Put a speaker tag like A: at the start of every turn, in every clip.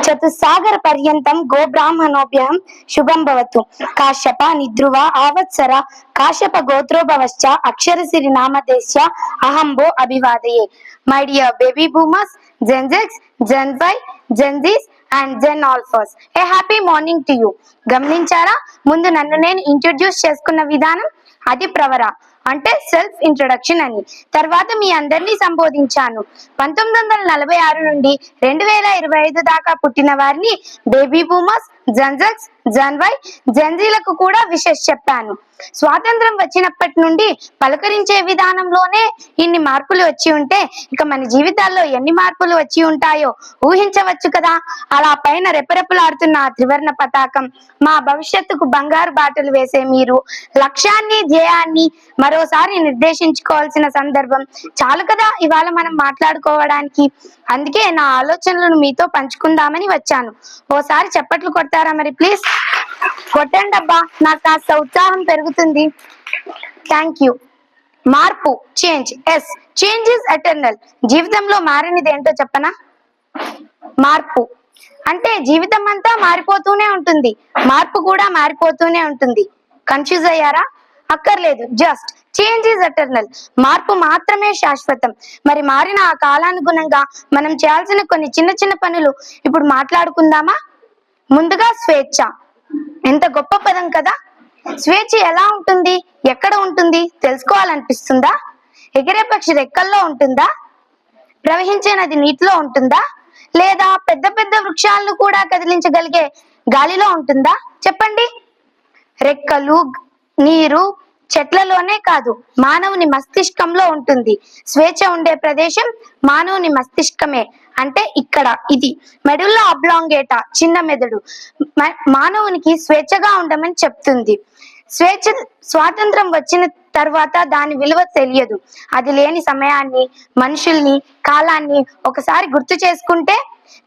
A: చతుస్సాగర పర్యంతం గో బ్రాహ్మణోభ్యం శుభం భవతు. కాశ్యప నిద్రువ ఆవత్సర కాశ్యప గోత్రోభవశ్చ అక్షరసిరి నామదేశ్య అహంబో అభివాదయే. My dear baby boomers, Gen Z, Gen Y, Gen Zs and Gen Alphas, a happy morning to you. గమనించారా, ముందు నన్ను నేను ఇంట్రొడ్యూస్ చేసుకున్న విధానం అది ప్రవర అంటే సెల్ఫ్ ఇంట్రొడక్షన్ అని. తర్వాత మీ అందరినీ సంబోధించాను. 1946 నుండి 2025 దాకా పుట్టిన వారిని బేబీ బూమర్స్, జెన్జెక్స్, జెన్వై, జెన్జీలకు కూడా విషెస్ చెప్పాను. స్వాతంత్రం వచ్చినప్పటి నుండి పలకరించే విధానంలోనే ఇన్ని మార్పులు వచ్చి ఉంటే ఇక మన జీవితాల్లో ఎన్ని మార్పులు వచ్చి ఉంటాయో ఊహించవచ్చు కదా. అలా పైన రెపరెపలాడుతున్న ఆ త్రివర్ణ పతాకం, మా భవిష్యత్తుకు బంగారు బాటలు వేసే మీరు, లక్ష్యాన్ని ధ్యేయాన్ని మరోసారి నిర్దేశించుకోవాల్సిన సందర్భం చాలు కదా ఇవాళ మనం మాట్లాడుకోవడానికి. అందుకే నా ఆలోచనలను మీతో పంచుకుందామని వచ్చాను. ఓసారి చప్పట్లు కొడతారా మరి ప్లీజ్? కొట్టండి అబ్బా, నాకు కాస్త ఉత్సాహం పెరుగుతుంది. Thank you. మార్పు, change. Yes, change is eternal. జీవితంలో మారినది ఏంటో చెప్పనా? మార్పు అంటే జీవితం అంతా మారిపోతూనే ఉంటుంది, మార్పు కూడా మారిపోతూనే ఉంటుంది. కన్ఫ్యూజ్ అయ్యారా? అక్కర్లేదు, జస్ట్ చేంజ్ ఈజ్ ఎటర్నల్. మార్పు మాత్రమే శాశ్వతం. మరి మారిన ఆ కాలానుగుణంగా మనం చేయాల్సిన కొన్ని చిన్న చిన్న పనులు ఇప్పుడు మాట్లాడుకుందామా? ముందుగా స్వేచ్ఛ. ఎంత గొప్ప పదం కదా. స్వేచ్ఛ ఎలా ఉంటుంది, ఎక్కడ ఉంటుంది తెలుసుకోవాలనిపిస్తుందా? ఎగిరే పక్షి రెక్కల్లో ఉంటుందా? ప్రవహించే నది నీటిలో ఉంటుందా? లేదా పెద్ద పెద్ద వృక్షాలను కూడా కదిలించగలిగే గాలిలో ఉంటుందా? చెప్పండి. రెక్కలు, నీరు, చెట్లలోనే కాదు, మానవుని మస్తిష్కంలో ఉంటుంది. స్వేచ్ఛ ఉండే ప్రదేశం మానవుని మస్తిష్కమే. అంటే ఇక్కడ ఇది మెడుల్లా అబ్లాంగేటా, చిన్న మెదడు మానవునికి స్వేచ్ఛగా ఉండమని చెప్తుంది. స్వాతంత్రం వచ్చిన తర్వాత దాని విలువ తెలియదు. అది లేని సమయాన్ని, మనుషుల్ని, కాలాన్ని ఒకసారి గుర్తు చేసుకుంటే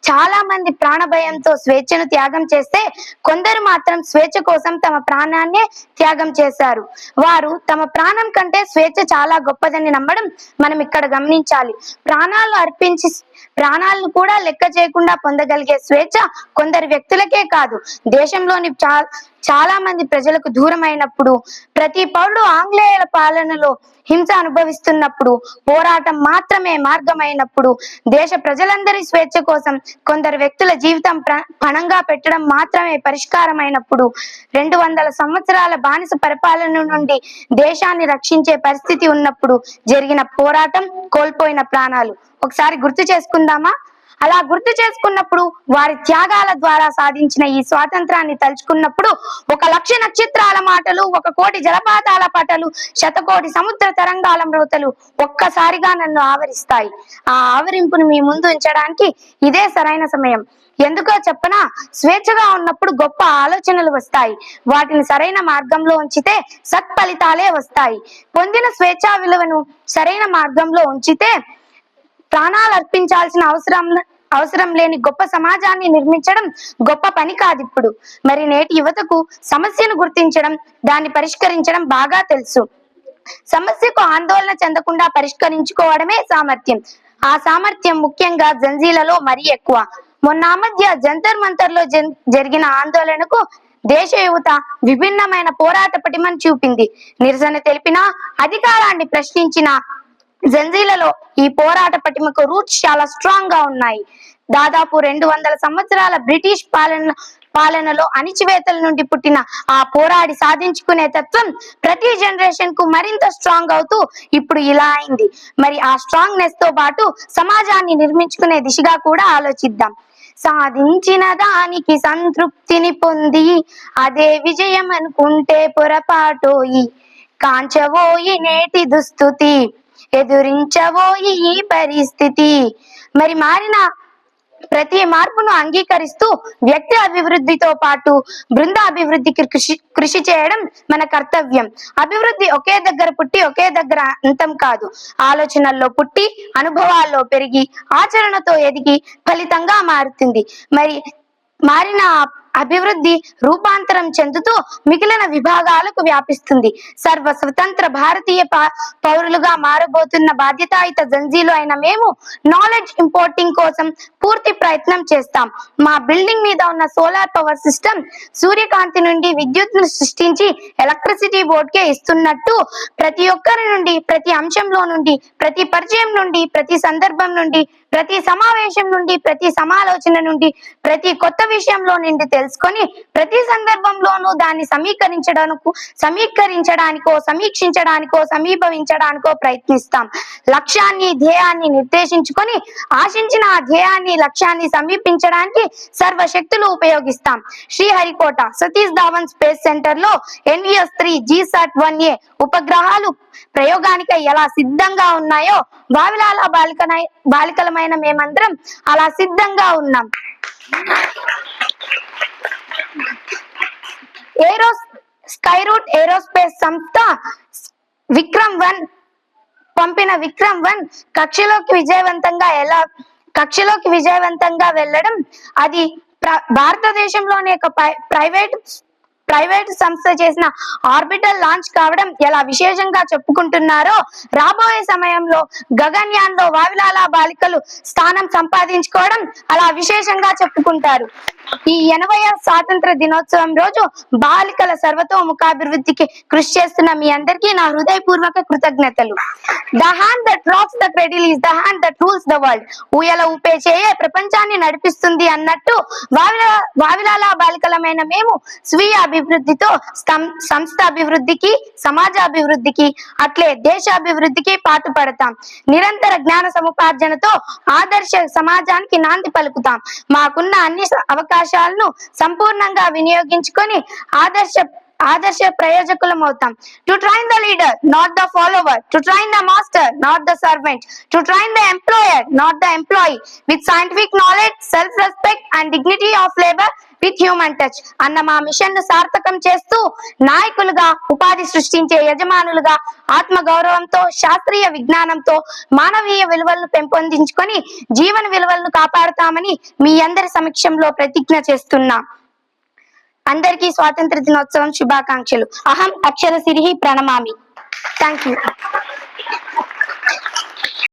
A: చాలా మంది ప్రాణ భయంతో స్వేచ్ఛను త్యాగం చేస్తే కొందరు మాత్రం స్వేచ్ఛ కోసం తమ ప్రాణాన్నే త్యాగం చేశారు. వారు తమ ప్రాణం కంటే స్వేచ్ఛ చాలా గొప్పదని నమ్మడం మనం ఇక్కడ గమనించాలి. ప్రాణాలు అర్పించి ప్రాణాలను కూడా లెక్క చేయకుండా పొందగలిగే స్వేచ్ఛ కొందరు వ్యక్తులకే కాదు, దేశంలోని చాలా మంది ప్రజలకు దూరం అయినప్పుడు, ప్రతి పౌరుడు ఆంగ్లేయుల పాలనలో హింస అనుభవిస్తున్నప్పుడు, పోరాటం మాత్రమే మార్గమైనప్పుడు, దేశ ప్రజలందరి స్వేచ్ఛ కోసం కొందరు వ్యక్తుల జీవితం పణంగా పెట్టడం మాత్రమే పరిష్కారం అయినప్పుడు, 200 సంవత్సరాల బానిస పరిపాలన నుండి దేశాన్ని రక్షించే పరిస్థితి ఉన్నప్పుడు జరిగిన పోరాటం, కోల్పోయిన ప్రాణాలు ఒకసారి గుర్తు చేసుకుందామా? అలా గుర్తు చేసుకున్నప్పుడు, వారి త్యాగాల ద్వారా సాధించిన ఈ స్వాతంత్రాన్ని తలుచుకున్నప్పుడు 1,00,000 నక్షత్రాల మాటలు, 1,000,000 జలపాతాల పాటలు, 1,000,000 సముద్ర తరంగాల మ్రోతలు ఒక్కసారిగా నన్ను ఆవరిస్తాయి. ఆ ఆవరింపును మీ ముందు ఉంచడానికి ఇదే సరైన సమయం. ఎందుకో చెప్పనా? స్వేచ్ఛగా ఉన్నప్పుడు గొప్ప ఆలోచనలు వస్తాయి. వాటిని సరైన మార్గంలో ఉంచితే సత్ఫలితాలే వస్తాయి. పొందిన స్వేచ్ఛా విలువను సరైన మార్గంలో ఉంచితే ప్రాణాలు అర్పించాల్సిన అవసరం లేని గొప్ప సమాజాన్ని నిర్మించడం గొప్ప పని కాదు ఇప్పుడు. మరి నేటి యువతకు సమస్యను గుర్తించడం, దాన్ని పరిష్కరించడం బాగా తెలుసు. సమస్యకు ఆందోళన చెందకుండా పరిష్కరించుకోవడమే సామర్థ్యం. ఆ సామర్థ్యం ముఖ్యంగా జంజీలలో మరీ ఎక్కువ. మొన్న మధ్య జంతర్ మంతర్ లో జరిగిన ఆందోళనకు దేశ యువత విభిన్నమైన పోరాట పటిమను చూపింది. నిరసన తెలిపిన, అధికారాన్ని ప్రశ్నించిన జంజీలలో ఈ పోరాట పటిమకు రూట్స్ చాలా స్ట్రాంగ్ గా ఉన్నాయి. దాదాపు 200 సంవత్సరాల బ్రిటిష్ పాలనలో అణిచివేతల నుండి పుట్టిన ఆ పోరాడి సాధించుకునే తత్వం ప్రతి జనరేషన్ కు మరింత స్ట్రాంగ్ అవుతూ ఇప్పుడు ఇలా అయింది. మరి ఆ స్ట్రాంగ్నెస్ తో పాటు సమాజాన్ని నిర్మించుకునే దిశగా కూడా ఆలోచిద్దాం. సాధించిన దానికి సంతృప్తిని పొంది అదే విజయం అనుకుంటే పొరపాటోయి, కాంచవోయి నేటి దుస్థితి, ఎదురించబోయి ఈ పరిస్థితి. మరి మారిన ప్రతి మార్పును అంగీకరిస్తూ వ్యక్తి అభివృద్ధితో పాటు బృంద అభివృద్ధికి కృషి చేయడం మన కర్తవ్యం. అభివృద్ధి ఒకే దగ్గర పుట్టి ఒకే దగ్గర అంతం కాదు. ఆలోచనల్లో పుట్టి, అనుభవాల్లో పెరిగి, ఆచరణతో ఎదిగి ఫలితంగా మారుతుంది. మరి మారిన అభివృద్ధి రూపాంతరం చెందుతూ మిగిలిన విభాగాలకు వ్యాపిస్తుంది. సర్వ స్వతంత్ర భారతీయ పౌరులుగా మారబోతున్న బాధ్యతాయుత జంజీలు అయిన మేము నాలెడ్జ్ ఇంపోర్టింగ్ కోసం పూర్తి ప్రయత్నం చేస్తాం. మా బిల్డింగ్ మీద ఉన్న సోలార్ పవర్ సిస్టమ్ సూర్యకాంతి నుండి విద్యుత్ను సృష్టించి ఎలక్ట్రిసిటీ బోర్డుకే ఇస్తున్నట్టు ప్రతి ఒక్కరి నుండి, ప్రతి అంశంలో నుండి, ప్రతి పరిచయం నుండి, ప్రతి సందర్భం నుండి, ప్రతి సమావేశం నుండి, ప్రతి సమాలోచన నుండి, ప్రతి కొత్త విషయంలో నుండి తెలుసుకొని ప్రతి సందర్భంలోనూ దాన్ని సమీకరించడానికో, సమీక్షించడానికో, సమీభవించడానికో ప్రయత్నిస్తాం. లక్ష్యాన్ని, ధ్యేయాన్ని నిర్దేశించుకొని ఆశించిన ఆ ధ్యేయాన్ని, లక్ష్యాన్ని సమీపించడానికి సర్వశక్తులు ఉపయోగిస్తాం. శ్రీహరికోట సతీష్ ధావన్ స్పేస్ సెంటర్ లో NVS-3 GSAT-1A ఉపగ్రహాలు ప్రయోగానికై ఎలా సిద్ధంగా ఉన్నాయో వావిలాల బాలికలమైన మేమందరం అలా సిద్ధంగా ఉన్నాం. స్కైరూట్ ఏరోస్పేస్ సంస్థ విక్రమ్-1 పంపిన విక్రమ్-1 కక్షలోకి విజయవంతంగా వెళ్లడం, అది భారతదేశంలోని ఒక ప్రైవేట్ సంస్థ చేసిన ఆర్బిటల్ లాంచ్ కావడం ఎలా విశేషంగా చెప్పుకుంటున్నారో, రాబోయే సమయంలో గగన్యాన్ లో వావిలాల బాలికలు స్థానం సంపాదించుకోవడం అలా విశేషంగా చెప్పుకుంటారు. ఈ 80వ స్వాతంత్ర దినోత్సవం రోజు బాలికల సర్వతోముఖాభివృద్ధికి కృషి చేస్తున్న మీ అందరికీ నా హృదయపూర్వక కృతజ్ఞతలు. The hand that rocks the cradle is the hand that rules the world. ఊయల ఊపే చేయే ప్రపంచాన్ని నడిపిస్తుంది అన్నట్టు వావిలాల బాలికలమైన మేము స్వీయ అభివృద్ధితో సంస్థ అభివృద్ధికి, సమాజ అభివృద్ధికి, అట్లే దేశాభివృద్ధికి పాటుపడతాం. నిరంతర జ్ఞాన సముపార్జనతో ఆదర్శ సమాజానికి నాంది పలుకుతాం. మాకున్న అన్ని అవకాశాలను సంపూర్ణంగా వినియోగించుకొని ఆదర్శ ప్రయోజకులం అవుతాం. To train the leader, not the follower. To train the master, not the servant. To train the employer, not the employee. With scientific knowledge, self-respect and dignity of labor with human touch. అన్న మా machine ను సార్థకం చేస్తూ నాయకులుగా, ఉపాధి సృష్టించే యజమానులుగా ఆత్మ గౌరవంతో, శాస్త్రీయ విజ్ఞానంతో మానవీయ విలువలను పెంపొందించుకొని జీవన విలువలను కాపాడుతామని మీ అందరి సమక్షంలో ప్రతిజ్ఞ చేస్తున్నా. అందరికీ స్వాతంత్ర దినోత్సవం శుభాకాంక్షలు. అహం అక్షర సిరిహి ప్రణమామి. Thank you.